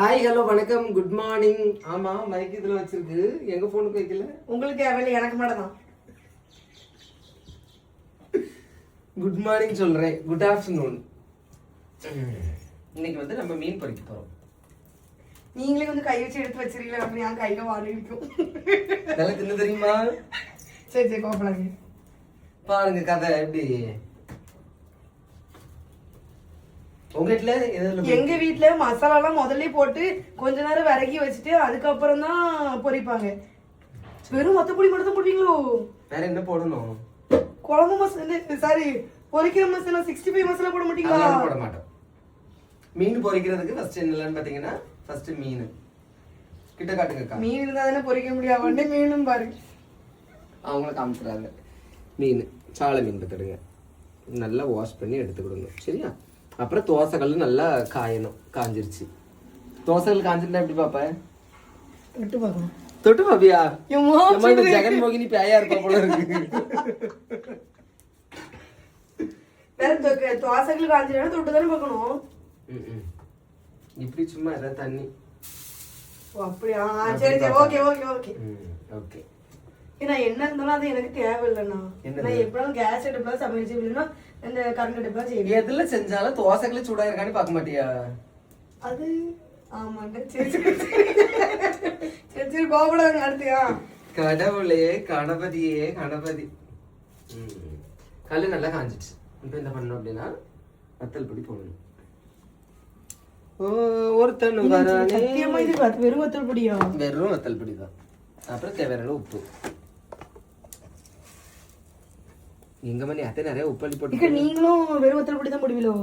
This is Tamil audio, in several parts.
ஹாய் ஹலோ வணக்கம் குட் மார்னிங். ஆமா மைக் இதுல வச்சிருக்கு, எங்க போனுக்கு வைக்கல. உங்களுக்கு தேவையில்லை, எனக்கு மட்டும் தான். குட் மார்னிங் சொல்றேன், குட் ஆஃப்டர்நூன். இன்னைக்கு வந்து நம்ம மீன் பொரிக்க போறோம். நீங்களே வந்து கை வச்சு எடுத்து வச்சிருக்கீங்களா? அப்படி என் கையில வாடி இருக்கும். நல்லா தின்னு தெரியுமா? சரி சரி கோப்பலாங்க. பாருங்க கதை எப்படி. உங்க வீட்டுல எங்க வீட்டுல மசாலா எல்லாம் முதல்ல போட்டு கொஞ்ச நேரம் விறகி வச்சுட்டு அதுக்கப்புறம் தான் பொரிப்பாங்க. வெறும் மொத்தப்பொடி மட்டும் தான் போடுவீங்களோ? வேற என்ன போடணும்? குழம்பு மசாலா சாரி பொரிக்கிற மசாலா 65 மசாலா போட மாட்டீங்களா? போட மாட்டோம். மீன் பொரிக்கிறதுக்கு ஃபர்ஸ்ட் என்னன்னு பாத்தீங்கன்னா ஃபர்ஸ்ட் மீன் கிட்ட காட்டுங்கக்கா. மீன் இருந்தா தானே பொரிக்க முடியாது. உடனே மீனும் பாருங்க. அவங்கள காமிக்கிறாங்க. மீன் சாலை மீன் எடுத்துடுங்க, நல்லா வாஷ் பண்ணி எடுத்துக்கிடுங்க சரியா. அப்புறம் தோசைகள் நல்லா காயணும். காஞ்சிருச்சு. தோசைகள் காஞ்சிருந்தா எப்படி பாப்ப? தொட்டு பார்க்கணும். தொட்டு பாப்பியா? இந்த ஜெகன் மோகினி பேயா இருப்பா போல இருக்கு. வேற தோசைகள் காஞ்சிருந்தா தொட்டு தானே பார்க்கணும். இப்படி சும்மா ஏதாவது தண்ணி. ஓ அப்படியா? சரி சரி ஓகே ஓகே ஓகே ஓகே. ஏன்னா என்ன இருந்தாலும் அது எனக்கு தேவையில்லைண்ணா. நான் எப்படியும் கேஸ் அடுப்புல சமையல் செய்யணும்னா இந்த கரண்ட் அடுப்புல செய்வேன். எதுல செஞ்சாலும் தோசைகளை சூடா இருக்கான்னு பார்க்க மாட்டியா? அது ஆமாங்க. சரி சரி சரி சரி கோபடாங்க. அடுத்தியா கடவுளே கணபதியே கணபதி. கல்லு நல்லா காஞ்சிச்சு. இப்ப என்ன பண்ணணும் அப்படின்னா வத்தல் பொடி போடணும். ஒருத்தன் சத்தியமா இது வெறும் வத்தல் பொடியா? வெறும் வத்தல் பொடி தான். அப்புறம் தேவையான உப்பு. எங்க மணி அத்தை நிறைய உப்பள்ளி போட்டு. நீங்களும் வெறும் வத்தல் பொடி தான் போடுவீங்களோ?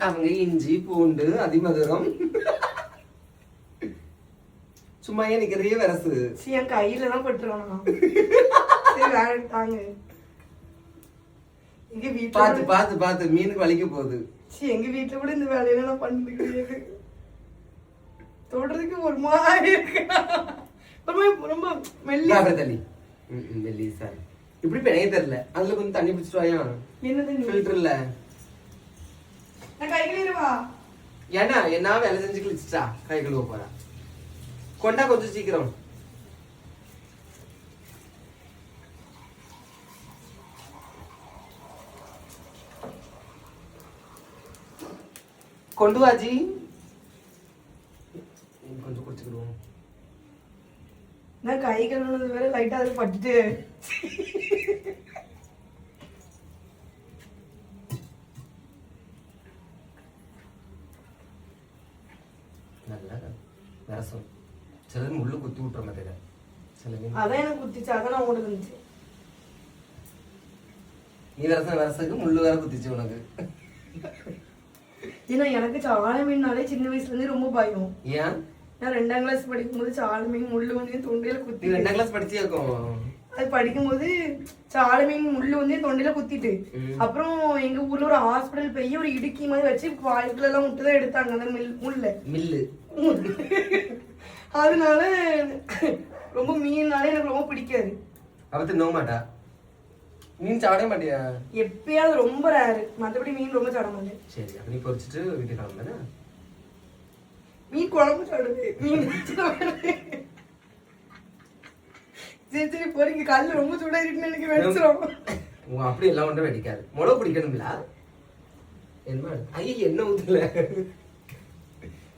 அவங்க இஞ்சி பூண்டு அதிமதுரம் சும்மா ஏன் நிக்கிறதே வரசு. என் கையில தான் பட்டுருவாங்க. தாங்க எங்க வீட்டுல பாத்து பாத்து பாத்து மீனுக்கு வலிக்க போகுது. எங்க வீட்டுல கூட இந்த வேலையில நான் பண்ணது கிடையாது. தொடுறதுக்கு ஒரு மாதிரி இருக்கு. ரொம்ப மெல்லி தள்ளி மெல்லி சார் இப்படி பெரிய தெரியல. அதுல கொஞ்சம் தண்ணி பிடிச்சிட்டு வாயா. என்னது ஃபில்டர்ல நான் கை கழுவிடுவா. ஏன்னா என்ன வேலை செஞ்சு கிழிச்சிட்டா கை கழுவ போறா. கொண்டா கொஞ்சம் சீக்கிரம். கொண்டு வாஜி கொஞ்சம் குடிச்சுக்கிடுவோம். நான் கை கழுவுனது வேற லைட்டா அது பட்டுட்டு. நல்லா ரசம் சிலது முள்ளு குத்தி விட்டுற மாதிரி. அதான் எனக்கு குத்திச்சு. அதான் நான் உனக்கு இருந்துச்சு. நீ வரசக்கு முள்ளு வேற குத்திச்சு உனக்கு. ஏன்னா எனக்கு சாலை மீன்னாலே சின்ன வயசுல இருந்து ரொம்ப பயம். ஏன்? நான் 2ஆம் கிளாஸ் படிக்கும் போது சாலை மீன் முள்ளு வந்து தொண்டையில குத்தி. 2ஆம் கிளாஸ் படிச்சிருக்கோம். அது படிக்கும் போது சாலை மீன் முள்ளு வந்து தொண்டையில குத்திட்டு அப்புறம் எங்க ஊர்ல ஒரு ஹாஸ்பிட்டல் போய் ஒரு இடுக்கி மாதிரி வச்சு வாய்க்குள்ள எல்லாம் முட்டுதான் எடுத்தாங்க அந்த மில்லு. அதனால ரொம்ப மீன்னாலே எனக்கு ரொம்ப பிடிக்காது. அவத்து நோ மாட்டா. மீன் சாப்பிட மாட்டியா? எப்பயாவது ரொம்ப ரேரு. மற்றபடி மீன் ரொம்ப சாப்பிட மாட்டேன். சரி அப்ப நீ பொரிச்சிட்டு வீட்டுக்கு கிளம்புனா மீன் குழம்பு சாப்பிடுது. மீன் சரி சரி பொறிங்க. கல்லு ரொம்ப சூடா இருக்குன்னு எனக்கு வெடிச்சிரும். அப்படி எல்லாம் ஒன்றும் வெடிக்காது. முளை பிடிக்கணும்ல. என்ன ஐய என்ன ஊத்துல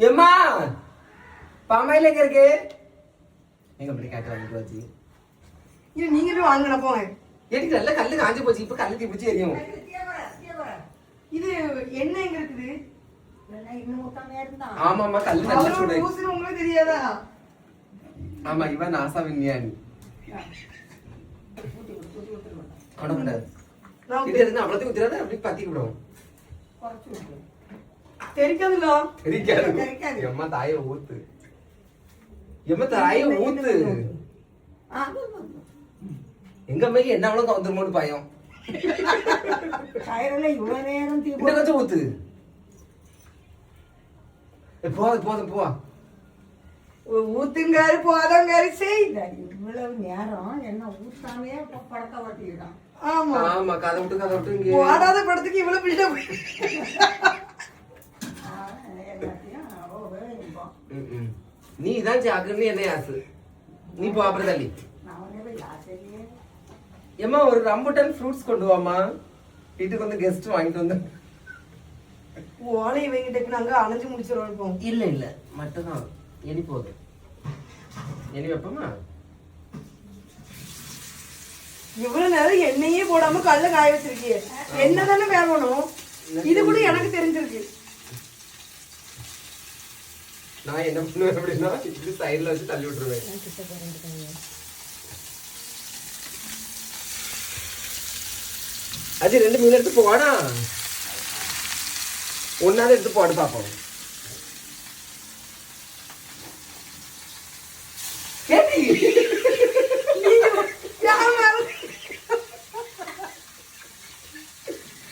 எம்மா பாமாயில எங்க இருக்கு? எங்க அப்படி கேட்டு வாங்கிட்டு வச்சு இது நீங்க போய் வாங்கின போங்க. எனக்கு நல்ல கல்லு காஞ்சு போச்சு. இப்ப கல்லு தீப்பிச்சு எரியும். இது என்ன எங்க இருக்குது? ஆமாமா கல்லு நல்ல சூடு. உங்களுக்கு தெரியாதா? ஆமா இவன் நாசா விஞ்ஞானி. இது எதுனா அவ்வளவு ஊத்துறாத அப்படி பத்தி விடும். தெரிக்காதுல? தெரிக்காது. எம்மா தாயை ஊத்து. எம்மா தாயை ஊத்து. எங்க அம்மைக்கு என்ன அவ்வளவு வந்துருமோன்னு பயம். இன்னும் கொஞ்சம் ஊத்து. போதும் போதும் போவா. ஊத்துங்காரு போதங்காரு செய்த. இவ்வளவு நேரம் என்ன ஊத்தாமே படத்தை ஓட்டிக்கிட்டான். ஆமா ஆமா கதை விட்டு ஓடாத படத்துக்கு இவ்வளவு பில்டப். எல்லாத்தையும் இருக்கும். நீ தான் சாக்குன்னு என்ன ஆசு நீ போ அப்புறம் தள்ளி. நான் ஒண்ணே யாசையே ஏம்மா ஒரு ரம்புட்டன் ஃப்ரூட்ஸ் கொண்டு வாமா, வீட்டுக்கு வந்து கெஸ்ட் வாங்கிட்டு வந்து. ஓலை இவங்கிட்ட நாங்க அணைஞ்சு முடிச்சிருவோம் இப்போ. இல்ல இல்ல மட்டும்தான் இனி போகுது. இனி வைப்போமா? இவ்வளவு நேரம் எண்ணெயே போடாம கல்ல காய வச்சிருக்கிய, என்ன தானே வேகணும்? இது கூட எனக்கு தெரிஞ்சிருக்கு. நான் என்ன பண்ணுவேன் அப்படின்னா இப்படி சைடுல வச்சு தள்ளி விட்டுருவேன். அது 2 மீன் எடுத்து போடா, ஒன்னாவது எடுத்து போடு பாப்போம்.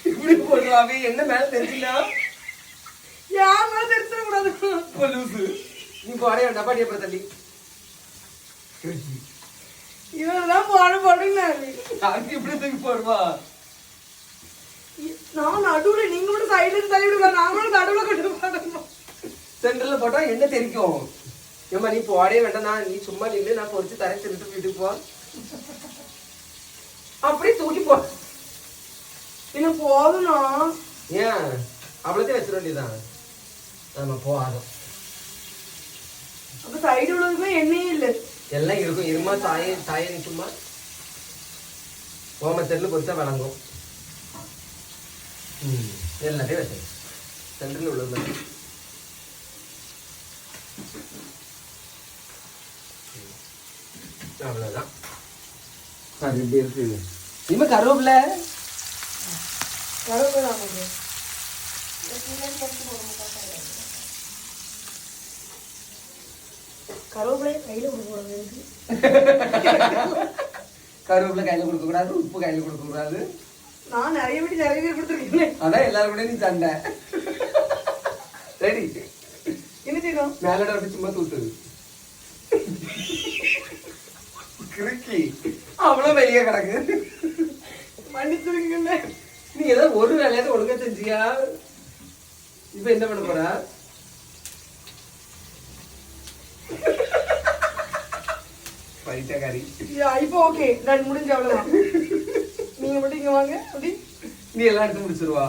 இப்படி போடுவாவே என்ன மேல தெரிஞ்சுனா யாம தெரிஞ்சிட கூடாது. லூசு நீ போடே டப்பாடி அப்புறம் தள்ளி. இவெல்லாம் போடுங்க. அங்க இப்படி தூக்கி போடுவா. நான் நடுவுல, நீங்க கூட சைடுல தள்ளி விடுங்க, நாங்களும் நடுவுல கொண்டு போறோம். சென்டர்ல போட்டா என்ன தெரிக்கும்? ஏமா நீ போடே வேண்டாம், நீ சும்மா நில்லு, நான் பொறிச்சு தரேன், திருட்டு வீட்டுக்கு போ. அப்படியே தூக்கி போ. இன்னும் போதும்னா ஏன் அவ்வளோத்தையும் வச்சிட வேண்டியதான். நம்ம போதும். அப்ப சைடு உள்ளதுக்குமே எண்ணெயே இல்ல, எல்லாம் இருக்கும். இருமா தாயே நீ சும்மா ஓம தெருல பொறிச்சா வழங்கும். எல்லாத்தையும் வச்சு சென்டர்ல உள்ளது. அவ்வளவுதான். அது எப்படி இருக்கு? இனிமே கருவேப்பிலை கருவேப்பிலையை கையில கொடுக்க கருவேப்பிலை கையில கொடுக்க கூடாது, உப்பு கையில கொடுக்க கூடாது. நான் நிறைய பேர் கொடுத்துருக்கேன். அதான் எல்லாரும் கூட நீ சண்டை. ரெடி என்ன செய்யணும்? மேலோட அப்படி சும்மா தூத்து கிறுக்கி அவ்வளவு வெளியே கிடக்கு. மன்னிச்சுருக்கீங்க. நீ ஏதோ ஒரு வேலையாவது ஒழுங்கா செஞ்சியா? இப்ப என்ன பண்ண போற? பைத்தியக்காரி. இப்போ ஓகே, நான் முடிஞ்ச அவ்வளவுதான். நீங்க மட்டும் இங்க வாங்க. அப்படி நீ எல்லாம் எடுத்து முடிச்சிருவா.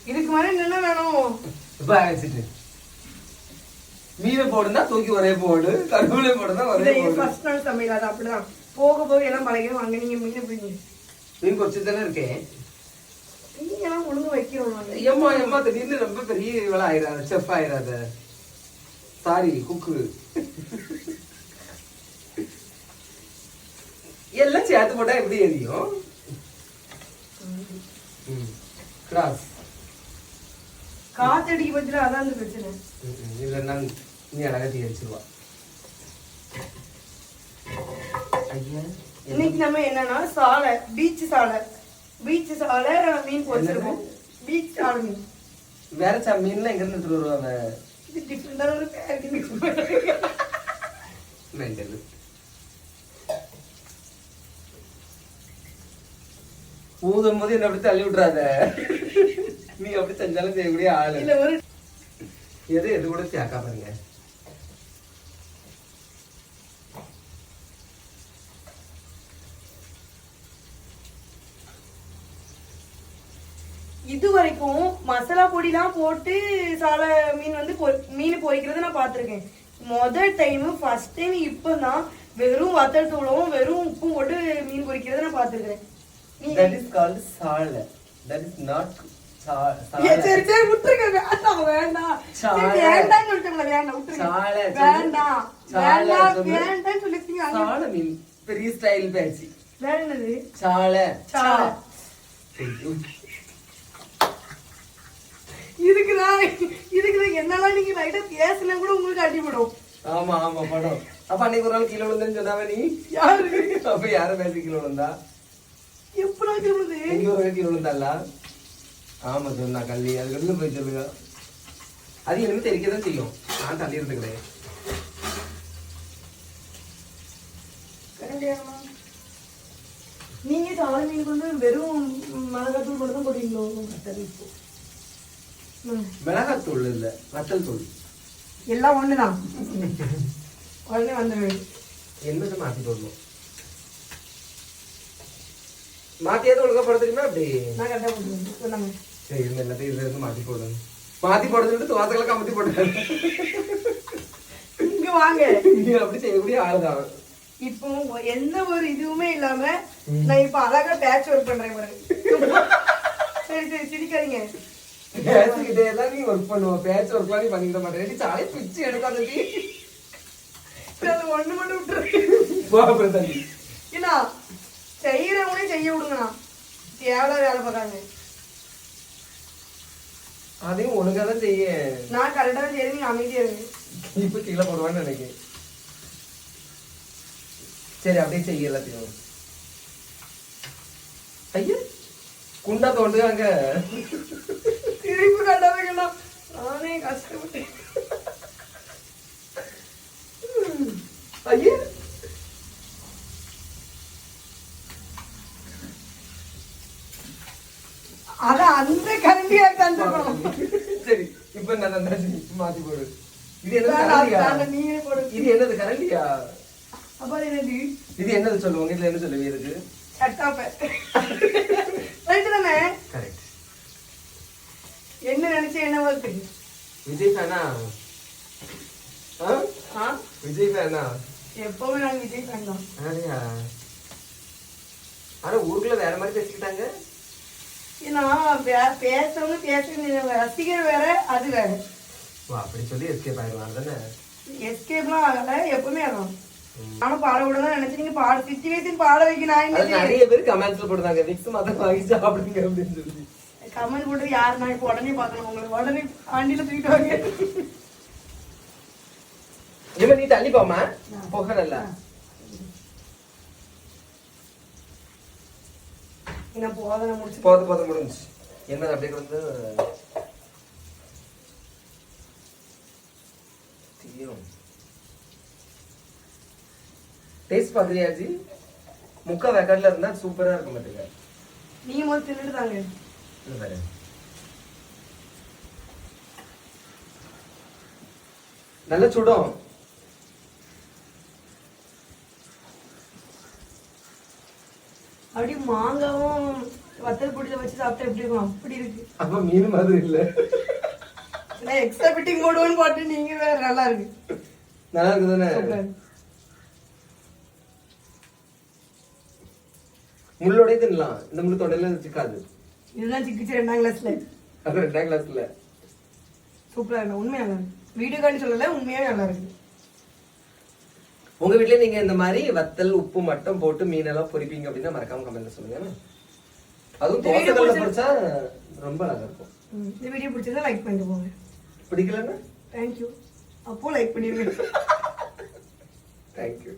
இதுக்கு மேல என்ன வேணும்? வச்சுட்டு மீனை போடுனா தூக்கி ஒரே போடு, கருவேப்பிலை போடுனா ஒரே போடு. ஃபர்ஸ்ட் நாள் சமையல் அது அப்படிதான், போக போக எல்லாம் பழகிடும். அங்க நீங்க மீன் பிடிங்க. மீன் பொறிச்சு தானே இருக்கேன். நீங்க எல்லாம் ஒழுங்கு வைக்கிறோம். ஏம்மா ஏம்மா திடீர்னு ரொம்ப பெரிய இவளா ஆயிடாத, செஃப் ஆயிடாத. சாரி குக்கு. எல்லாம் சேர்த்து போட்டா எப்படி எரியும்? கிராஸ் காத்தடிக்க பத்தில அதான் அந்த பிரச்சனை. இல்லைன்னா நீ அழகா தீரிச்சிருவா. இன்னைக்கு நம்ம என்னன்னா சாலை, பீச் சாலை மீன் பொரிச்சிருக்கோம். பீச் சாலை மீன். வேற மீன்லாம் எங்க இருந்து எடுத்துட்டு வருவாங்க? இது டிஃபரெண்டான ஒரு பேர். மெண்டல். ஊதும் போது என்ன அப்படி தள்ளி விட்டுறாத. நீ அப்படி செஞ்சாலும் செய்யக்கூடிய ஆளு இல்ல. ஒரு எது கூட சேர்க்கா பாருங்க. இது வரைக்கும் மசாலா பொடிலாம் போட்டு சாலை மீன் வந்து மீன் பொரிக்கிறத நான் பார்த்திருக்கேன். முதல் டைம், ஃபர்ஸ்ட் டைம் இப்பதான் வெறும் வத்தல் தூளும் வெறும் உப்பும் போட்டு மீன் பொரிக்கிறத நான் பார்த்திருக்கேன். That is called சாலை. That is not சரி சரி விட்டுருங்க. வேண்டாம் வேண்டாம் வேண்டாம்னு சொல்லிட்டேன். வேண்டாம் விட்டுருங்க. வேண்டாம் வேண்டாம் வேண்டாம்னு சொல்லிட்டீங்க. சாலை மீன் பெரிய ஸ்டைல் பேச்சு. வேற என்னது? சாலை. சாலை. இதுக்குதான் என்னெல்லாம் நீங்க லைட்டா பேசினா கூட உங்களுக்கு அடிபடும். ஆமா ஆமா படம். அப்ப அன்னைக்கு ஒரு நாள் கீழே விழுந்தேன்னு சொன்னாவே நீ யாரு? அப்ப யாரும் பேசி கீழே விழுந்தா? எப்படா சொல்லுது? எங்க ஒரு கீழே விழுந்தால? ஆமா சொன்னா கல்வி. அதுக்கு இருந்து போய் சொல்லுங்க. அது எனக்கு தெரிக்கதான் செய்யும். நான் தள்ளி இருந்து கிடையாது. நீங்க சாலை மீனுக்கு வந்து வெறும் மிளகாத்தூள் மட்டும் தான் போடுவீங்களோ? மிளகாத்தூள் இல்ல, வத்தல் தூள். எல்லாம் ஒண்ணுதான். உடனே வந்துடுவேன். என்னது மாத்தி போடணும்? மாத்தியாவது ஒழுங்கா போட தெரியுமா அப்படி? நான் கரெக்டா போட்டுருவேன். சொன்னாங்க. சரி, இந்த எல்லாத்தையும் இதுல இருந்து மாத்தி போடணும். மாத்தி போட சொல்லிட்டு தோசைகளை கமுத்தி போட்டாரு. இங்க வாங்க. நீ அப்படி செய்யக்கூடிய ஆளுதான். இப்போ எந்த ஒரு இதுவுமே இல்லாம நான் இப்ப அழகா பேட்ச் ஒர்க் பண்றேன் பாருங்க. சரி சரி சிரிக்காதீங்க. பேச்சுக்கிட்டே தான் நீ ஒர்க் பண்ணுவ. பேட்ச் ஒர்க்லாம் நீ பண்ணிக்கிட மாட்டேன். சாலை பிச்சு எடுக்காத நீ. அது ஒண்ணு மட்டும் விட்டுரு. ஏன்னா செய்யறவனே செய்ய விடுங்கண்ணா. தேவையில்ல வேலை பார்க்காங்க. அதையும் ஒழுங்கா தான் செய்ய. நான் கரெக்டா தான் செய்யறேன். நீங்க அமைதியா இருங்க. இப்ப கீழே போடுவான்னு நினைக்கிறேன். சரி, அப்படியே செய்ய எல்லாத்தையும். ஐயா குண்டா தோண்டுவாங்க. திருப்பி கட்டாதீங்கண்ணா. நானே கஷ்டப்பட்டேன். ஐயா அத அந்த கரண்டியா தந்துக்கணும். சரி, இப்ப நான் மாத்தி போடு. இது என்னது கரண்டியா? நீங்களே போடு. இது என்னது கரண்டியா? அப்ப என்னது? இது என்னது சொல்லுவாங்க? இதுல என்ன சொல்லுவீங்க இதுக்கு? சட்டாப்ப. ரைட் தானே? கரெக்ட். என்ன நினைச்சு என்னவா இருக்கு? விஜய் ஃபேனா? விஜய் ஃபேனா? எப்பவுமே நான் விஜய் ஃபேன் தான். அப்படியா? ஆனா ஊருக்குள்ள வேற மாதிரி பேசிக்கிட்டாங்க. ஏன்னா பேசவங்க பேசுறது ரசிகர் வேற, அது வேற. அப்படி சொல்லி எஸ்கேப் ஆயிடுவாங்க தானே? எஸ்கேப்லாம் ஆகல, எப்பவுமே ஆகலாம். நானும் பாட விடதான் நினைச்சு நீங்க பாட சிச்சுவேஷன் பாட வைக்க நான் என்ன நிறைய பேர் கமெண்ட்ஸ்ல போடுறாங்க விக்ஸ் மதம் வாங்கி சாப்பிடுங்க அப்படின்னு சொல்லி. கமெண்ட் போட்டு யாரு நான் இப்ப உடனே பாக்கணும். உங்களுக்கு உடனே ஆண்டில தூக்கிட்டு வாங்க. இவன் நீ தள்ளி போமா போகல. என்ன போதனை முடிச்சு போத முடிஞ்சு என்ன அப்படியே வந்து டேஸ்ட் பாக்குறியா ஜி? முக்கா வேக்காட்ல இருந்தா சூப்பரா இருக்கும் பாத்துங்க. நீங்க முதல்ல தின்னுட்டு தாங்க. நல்ல சுடும். அப்படி மாங்காவும் வத்தல் பொடியில வச்சு சாப்பிட்டா எப்படி இருக்கும்? அப்படி இருக்கு. அப்ப மீன் மாதிரி இல்ல. எக்ஸ்ட்ரா பிட்டிங் போடுவோன்னு போட்டு நீங்க வேற நல்லா இருக்கு. நல்லா இருக்கு தானே? முள்ளோடய தின்னலாம். இந்த முள்ளு தொடையில சிக்காது. இதெல்லாம் சிக்கிச்சு 2ஆம் கிளாஸ்ல. அது 2ஆம் கிளாஸ்ல. சூப்பரா இருக்கு. உண்மையா நல்லா இருக்கு. வீடியோ கார்டு சொல்லல, உண்மையாவே நல்லா இருக்கு. உங்க வீட்ல நீங்க இந்த மாதிரி வத்தல் உப்பு மட்டும் போட்டு மீன் எல்லாம் பொரிப்பீங்க அப்படின்னா மறக்காம கமெண்ட்ல சொல்லுங்க. அதுவும் தோசைகள்ல பொரிச்சா ரொம்ப அழகா இருக்கும். இந்த வீடியோ பிடிச்சதா லைக் பண்ணிட்டு போங்க. பிடிக்கலன்னா தேங்க்யூ. அப்போ லைக் பண்ணிருங்க. தேங்க்யூ.